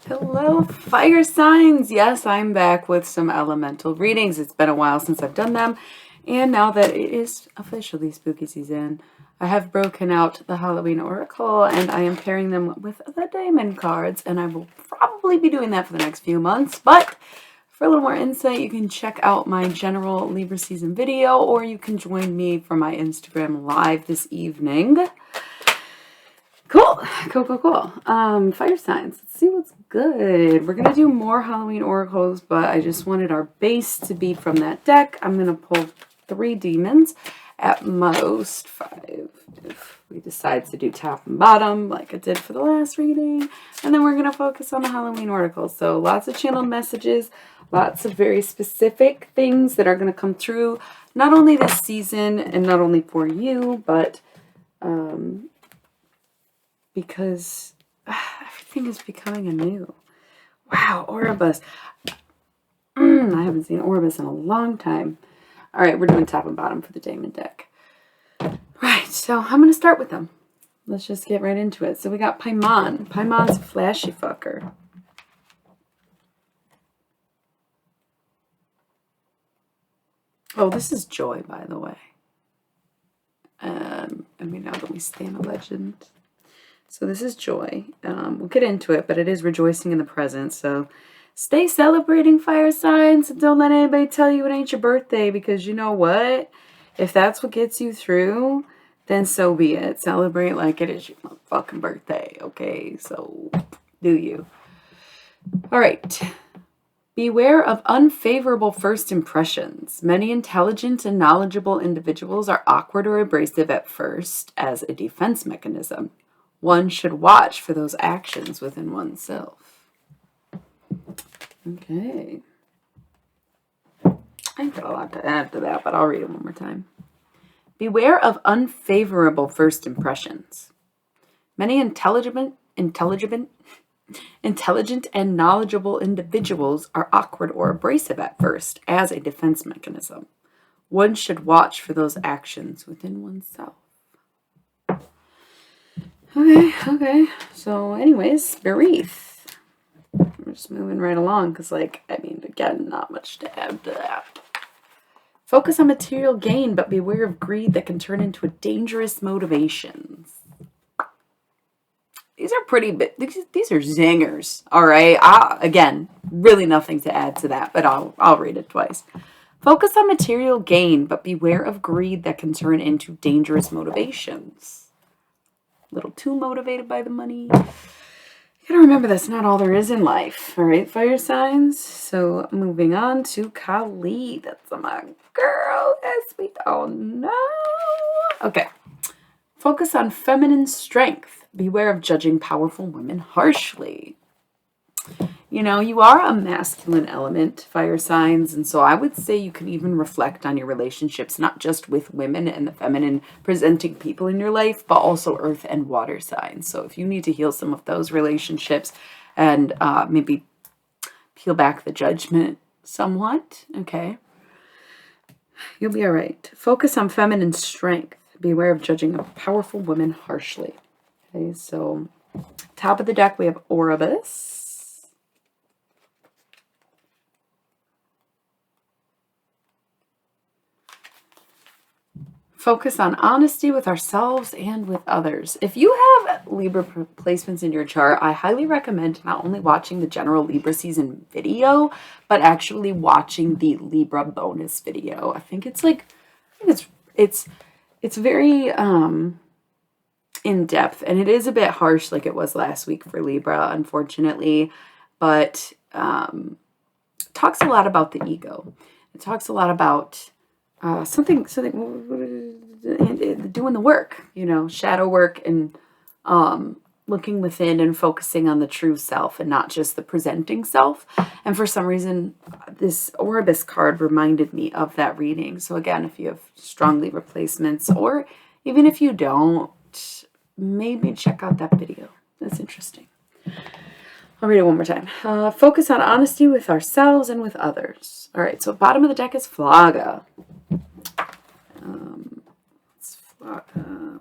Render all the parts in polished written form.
Hello, fire signs. Yes, I'm back with some elemental readings. It's been a while since I've done them. And now that it is officially spooky season, I have broken out the Halloween Oracle and I am pairing them with the diamond cards. And I will probably be doing that for the next few months. But for a little more insight, you can check out my general Libra season video, or you can join me for my Instagram live this evening. Cool. Fire signs. Let's see what's good. We're going to do more Halloween oracles, but I just wanted our base to be from that deck. I'm going to pull 3 demons, at most 5, if we decide to do top and bottom like I did for the last reading. And then we're going to focus on the Halloween oracles. So lots of channeled messages, lots of very specific things that are going to come through, not only this season and not only for you, but because everything is becoming anew. Wow, Oribus. I haven't seen Oribus in a long time. All right, we're doing top and bottom for the Damon deck. Right, so I'm going to start with them. Let's just get right into it. So we got Paimon. Paimon's a flashy fucker. Oh, this is Joy, by the way. Now that we stand a legend. So this is Joy. We'll get into it, but it is rejoicing in the present. So stay celebrating, fire signs, and don't let anybody tell you it ain't your birthday, because you know what? If that's what gets you through, then so be it. Celebrate like it is your fucking birthday, okay? So do you. All right. Beware of unfavorable first impressions. Many intelligent and knowledgeable individuals are awkward or abrasive at first as a defense mechanism. One should watch for those actions within oneself. Okay. I've got a lot to add to that, but I'll read it one more time. Beware of unfavorable first impressions. Many intelligent and knowledgeable individuals are awkward or abrasive at first as a defense mechanism. One should watch for those actions within oneself. Okay. So anyways, Berith. I'm just moving right along because, again, not much to add to that. Focus on material gain, but beware of greed that can turn into dangerous motivations. These are pretty big. These are zingers. All right. Again, really nothing to add to that, but I'll read it twice. Focus on material gain, but beware of greed that can turn into dangerous motivations. A little too motivated by the money. You gotta remember that's not all there is in life. All right, fire signs. So moving on to Kali. That's my girl, as we all know. Okay. Focus on feminine strength. Beware of judging powerful women harshly. You know, you are a masculine element, fire signs, and so I would say you can even reflect on your relationships, not just with women and the feminine presenting people in your life, but also earth and water signs. So if you need to heal some of those relationships and maybe peel back the judgment somewhat, okay, you'll be all right. Focus on feminine strength. Beware of judging a powerful woman harshly. Okay, so top of the deck we have Oribus. Focus on honesty with ourselves and with others. If you have Libra placements in your chart, I highly recommend not only watching the general Libra season video, but actually watching the Libra bonus video. I think it's very in depth, and it is a bit harsh, like it was last week for Libra, unfortunately. But talks a lot about the ego. It talks a lot about something doing the work, shadow work, and looking within and focusing on the true self and not just the presenting self. And for some reason, this Oribus card reminded me of that reading. So again, if you have strong Libra placements, or even if you don't, maybe check out that video. That's interesting. I'll read it one more time. Focus on honesty with ourselves and with others. All right, so bottom of the deck is Flaga. It's Flaga.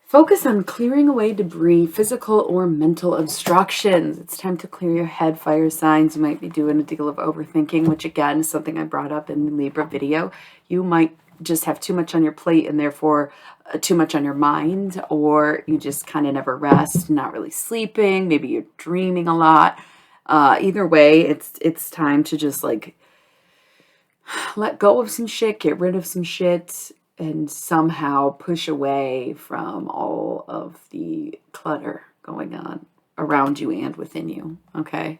Focus on clearing away debris, physical or mental obstructions. It's time to clear your head, fire signs. You might be doing a deal of overthinking, which again is something I brought up in the Libra video. You might just have too much on your plate and therefore too much on your mind, or you just kind of never rest, not really sleeping. Maybe you're dreaming a lot. Either way, it's time to just like let go of some shit, get rid of some shit, and somehow push away from all of the clutter going on around you and within you, okay?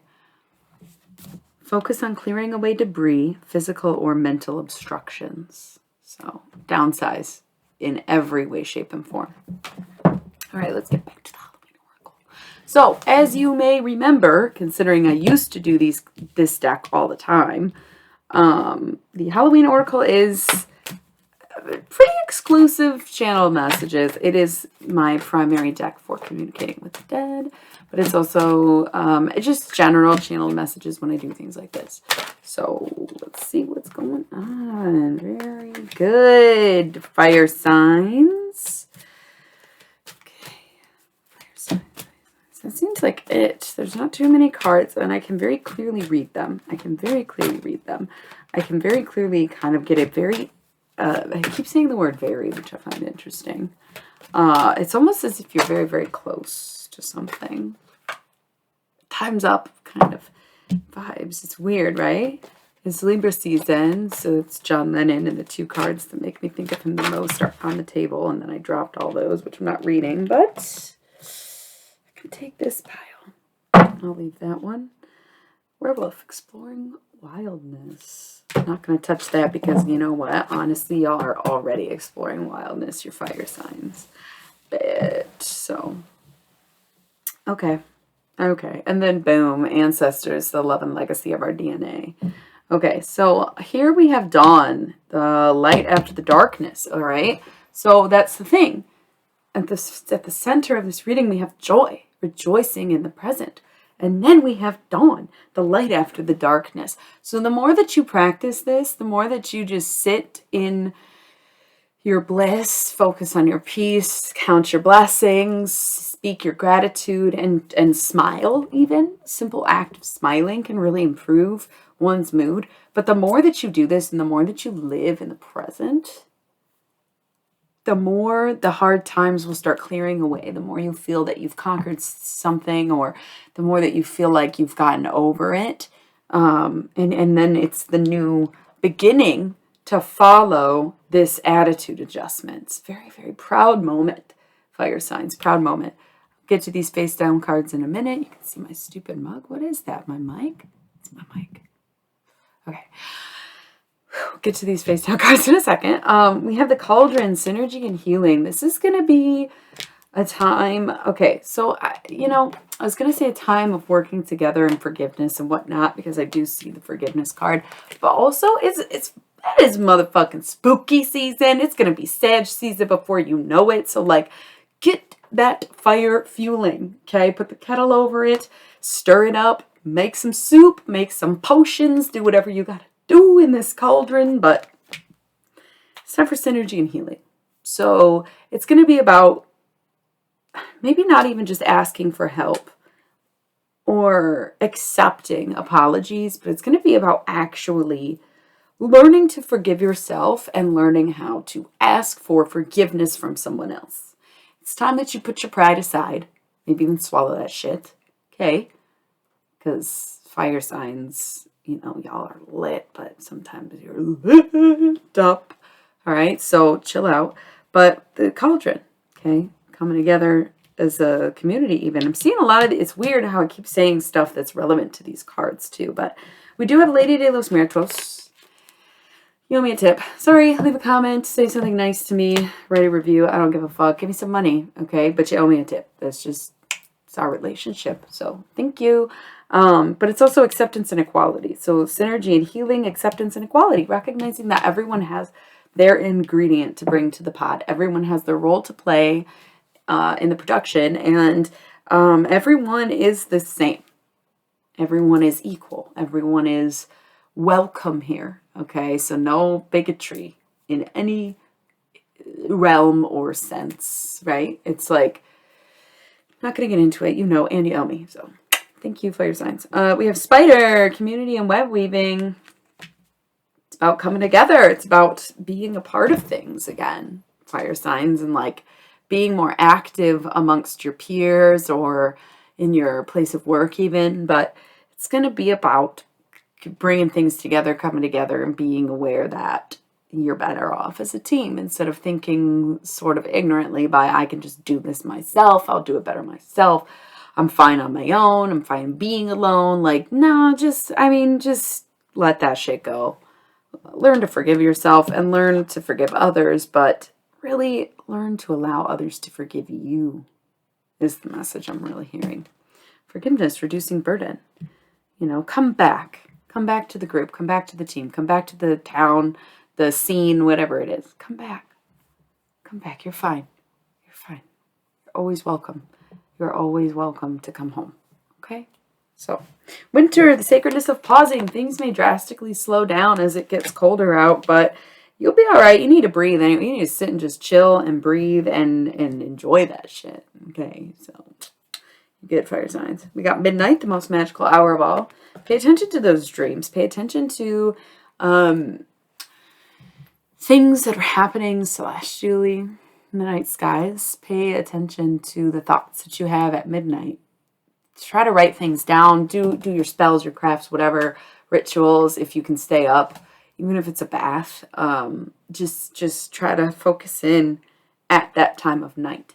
Focus on clearing away debris, physical or mental obstructions. So, downsize in every way, shape, and form. All right, let's get back to the Halloween Oracle. So, as you may remember, considering I used to do this deck all the time, the Halloween Oracle is pretty exclusive channel messages. It is my primary deck for communicating with the dead, but it's also just general channel messages when I do things like this. So let's see what's going on. Very good. Fire signs. Okay. Fire signs. That seems like it. There's not too many cards, and I can very clearly read them. I can very clearly kind of get a very I keep saying the word very, which I find interesting. It's almost as if you're very, very close to something. Time's up kind of vibes. It's weird, right? It's Libra season, so it's John Lennon, and the two cards that make me think of him the most are on the table, and then I dropped all those, which I'm not reading, but I can take this pile. I'll leave that one. Werewolf, exploring wildness. I'm not going to touch that because you know what? Honestly, y'all are already exploring wildness, your fire signs. But, so. Okay. And then boom, ancestors, the love and legacy of our DNA. Okay, so here we have dawn, the light after the darkness, all right? So that's the thing. At the center of this reading, we have joy, rejoicing in the present. And then we have dawn, the light after the darkness. So the more that you practice this, the more that you just sit in your bliss, focus on your peace, count your blessings, speak your gratitude, and smile even. Simple act of smiling can really improve one's mood. But the more that you do this and the more that you live in the present, the more the hard times will start clearing away, the more you feel that you've conquered something, or the more that you feel like you've gotten over it. And then it's the new beginning to follow this attitude adjustment. It's a very, very proud moment, fire signs, proud moment. I'll get to these face down cards in a minute. You can see my stupid mug. What is that? My mic? It's my mic. Okay. Get to these face down cards in a second. We have the Cauldron, synergy and healing. This is going to be a time. Okay, so I was going to say a time of working together and forgiveness and whatnot, because I do see the forgiveness card, but also it is motherfucking spooky season. It's going to be Sag season before you know it. So like, get that fire fueling. Okay, put the kettle over it, stir it up, make some soup, make some potions, do whatever you got to do in this cauldron, but it's time for synergy and healing. So it's going to be about maybe not even just asking for help or accepting apologies, but it's going to be about actually learning to forgive yourself and learning how to ask for forgiveness from someone else. It's time that you put your pride aside, maybe even swallow that shit, okay? Because fire signs, y'all are lit, but sometimes you're lit up. All right, so chill out. But the cauldron, okay, coming together as a community even. I'm seeing a lot of, it's weird how I keep saying stuff that's relevant to these cards too, but we do have Lady de los Muertos. You owe me a tip. Sorry, leave a comment, say something nice to me, write a review. I don't give a fuck. Give me some money, okay? But you owe me a tip. It's our relationship. So thank you. But it's also acceptance and equality. So synergy and healing, acceptance and equality, recognizing that everyone has their ingredient to bring to the pot. Everyone has their role to play in the production, and everyone is the same. Everyone is equal. Everyone is welcome here. Okay, so no bigotry in any realm or sense, right? It's like, not going to get into it, you know, and you owe me. So thank you, fire signs. We have spider, community and web weaving. It's about coming together. It's about being a part of things again, fire signs, and like being more active amongst your peers or in your place of work even. But it's going to be about bringing things together, coming together, and being aware that you're better off as a team instead of thinking sort of ignorantly by, I can just do this myself. I'll do it better myself. I'm fine on my own. I'm fine being alone. Like, no, just let that shit go. Learn to forgive yourself and learn to forgive others, but really learn to allow others to forgive you is the message I'm really hearing. Forgiveness, reducing burden. You know, come back to the group, come back to the team, come back to the town, the scene, whatever it is. Come back. You're fine. You're always welcome. You're always welcome to come home. Okay? So, winter, the sacredness of pausing. Things may drastically slow down as it gets colder out, but you'll be all right. You need to breathe. You need to sit and just chill and breathe and enjoy that shit. Okay? So, good, fire signs. We got midnight, the most magical hour of all. Pay attention to those dreams. Pay attention to things that are happening celestially in the night skies. Pay attention to the thoughts that you have at midnight. Try to write things down. Do your spells, your crafts, whatever, rituals, if you can stay up, even if it's a bath. Just try to focus in at that time of night.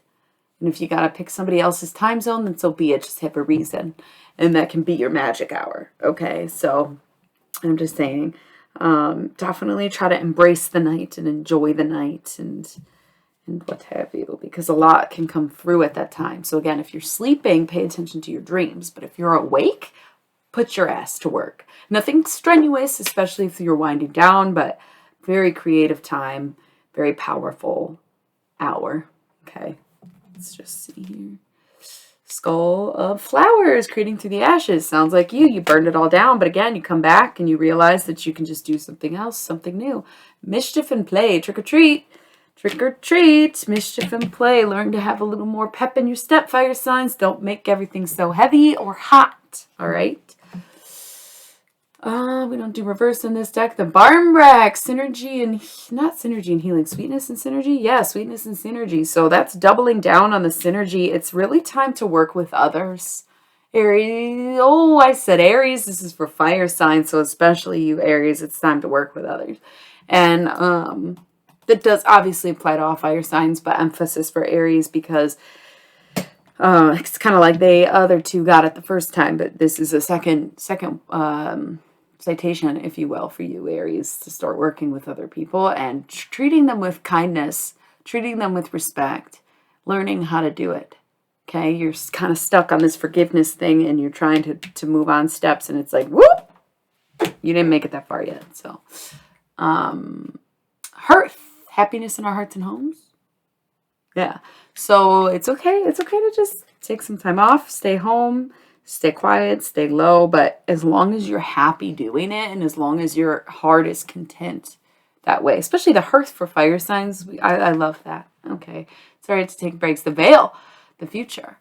And if you got to pick somebody else's time zone, then so be it. Just have a reason. And that can be your magic hour. Okay, so I'm just saying, definitely try to embrace the night and enjoy the night and what have you, because a lot can come through at that time. So again, if you're sleeping, pay attention to your dreams. But if you're awake, put your ass to work. Nothing strenuous, especially if you're winding down, but very creative time, very powerful hour. Okay, let's just see here. Skull of flowers creating through the ashes. Sounds like you burned it all down, but again, you come back and you realize that you can just do something else, something new. Mischief and play. Trick or treat. Trick or treat. Mischief and play. Learn to have a little more pep in your step, fire signs. Don't make everything so heavy or hot. All right. We don't do reverse in this deck. The Barmbrack, synergy and not synergy and healing, sweetness and synergy. Yeah, sweetness and synergy. So that's doubling down on the synergy. It's really time to work with others. Aries. Oh, I said Aries. This is for fire signs. So especially you Aries, it's time to work with others. And that does obviously apply to all fire signs, but emphasis for Aries because it's kind of like the other two got it the first time, but this is a second citation, if you will, for you Aries to start working with other people and treating them with kindness, treating them with respect, learning how to do it. Okay, you're kind of stuck on this forgiveness thing and you're trying to move on steps and it's like, whoop, you didn't make it that far yet. So, hearth, happiness in our hearts and homes. Yeah. So it's okay. It's okay to just take some time off, stay home, stay quiet, stay low. But as long as you're happy doing it and as long as your heart is content that way, especially the hearth for fire signs, I love that. Okay. It's all right to take breaks. The veil, the future.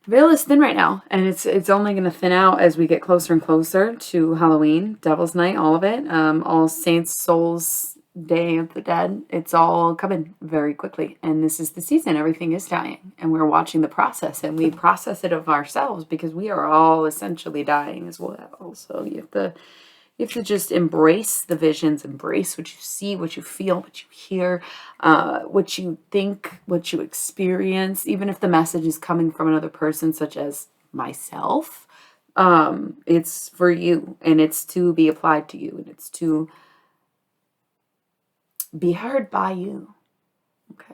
The veil is thin right now, and it's only going to thin out as we get closer and closer to Halloween, Devil's Night, all of it. All Saints, Souls, Day of the Dead, it's all coming very quickly, and this is the season. Everything is dying, and we're watching the process, and we process it of ourselves because we are all essentially dying as well. So you have to just embrace the visions, embrace what you see, what you feel, what you hear, what you think, what you experience, even if the message is coming from another person, such as myself. It's for you, and it's to be applied to you, and it's to be heard by you. Okay.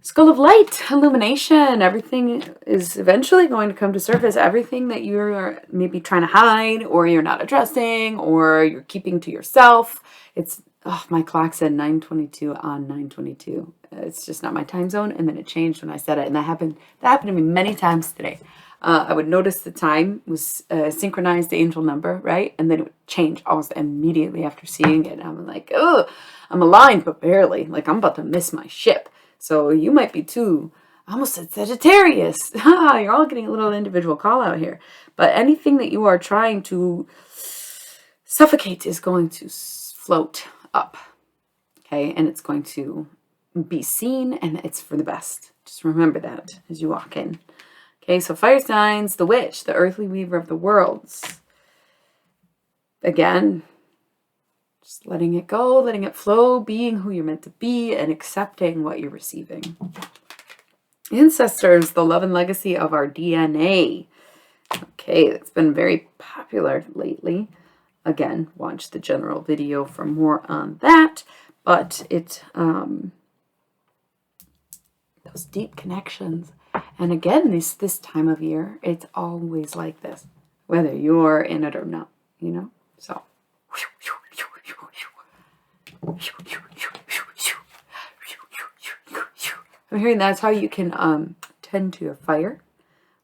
Skull of light, illumination. Everything is eventually going to come to surface. Everything that you're maybe trying to hide or you're not addressing or you're keeping to yourself. It's, oh, my clock said 9:22 on 9:22. It's just not my time zone. And then it changed when I said it. And that happened to me many times today. I would notice the time was synchronized the angel number, right? And then it would change almost immediately after seeing it. I'm like, oh, I'm aligned, but barely. Like, I'm about to miss my ship. So you might be too. I almost said Sagittarius. You're all getting a little individual call out here. But anything that you are trying to suffocate is going to float up. Okay, and it's going to be seen, and it's for the best. Just remember that as you walk in. Okay, so fire signs, the witch, the earthly weaver of the worlds. Again, just letting it go, letting it flow, being who you're meant to be, and accepting what you're receiving. Ancestors, the love and legacy of our DNA. Okay, it's been very popular lately. Again, watch the general video for more on that. But it, those deep connections. And again, this time of year, it's always like this, whether you're in it or not, you know? So. I'm hearing that's how you can tend to a fire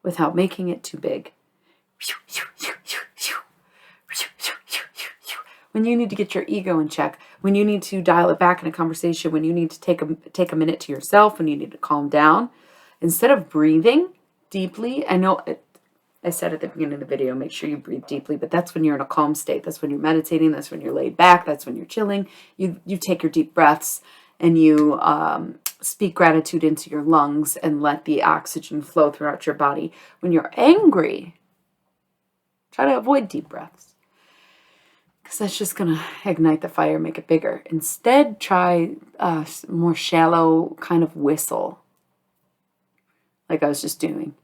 without making it too big. When you need to get your ego in check, when you need to dial it back in a conversation, when you need to take a minute to yourself, when you need to calm down, instead of breathing deeply, I said at the beginning of the video, make sure you breathe deeply, but that's when you're in a calm state. That's when you're meditating. That's when you're laid back. That's when you're chilling. You take your deep breaths and you speak gratitude into your lungs and let the oxygen flow throughout your body. When you're angry, try to avoid deep breaths, because that's just going to ignite the fire, make it bigger. Instead, try a more shallow kind of whistle, like I was just doing.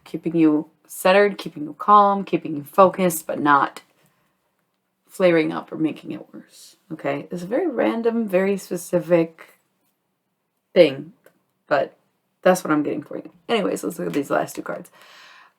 Keeping you centered, keeping you calm, keeping you focused, but not flaring up or making it worse. Okay? It's a very random, very specific thing, but that's what I'm getting for you. Anyways, let's look at these last two cards.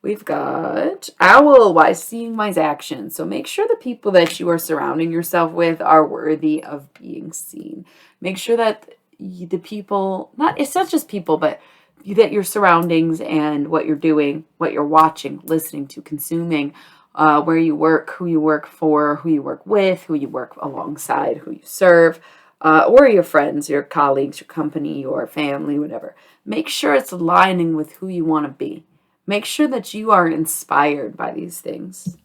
We've got Owl, wise seeing, wise action. So make sure the people that you are surrounding yourself with are worthy of being seen. Make sure that the people, it's not just people, but that your surroundings and what you're doing, what you're watching, listening to, consuming, where you work, who you work for, who you work with, who you work alongside, who you serve, or your friends, your colleagues, your company, your family, whatever. Make sure it's aligning with who you want to be. Make sure that you are inspired by these things.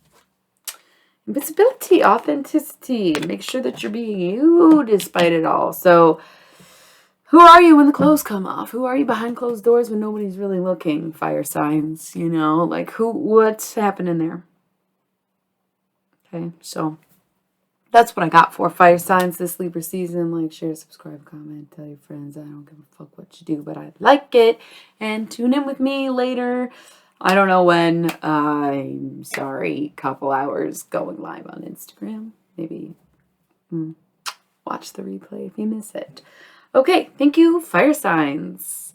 Invisibility, authenticity. Make sure that you're being you despite it all. So, who are you when the clothes come off? Who are you behind closed doors when nobody's really looking? Fire signs, you know, like what's happening there? Okay, so that's what I got for fire signs this Libra season. Like, share, subscribe, comment, tell your friends. I don't give a fuck what you do, but I like it. And tune in with me later. I don't know when. I'm sorry. Couple hours going live on Instagram. Maybe watch the replay if you miss it. Okay, thank you, fire signs.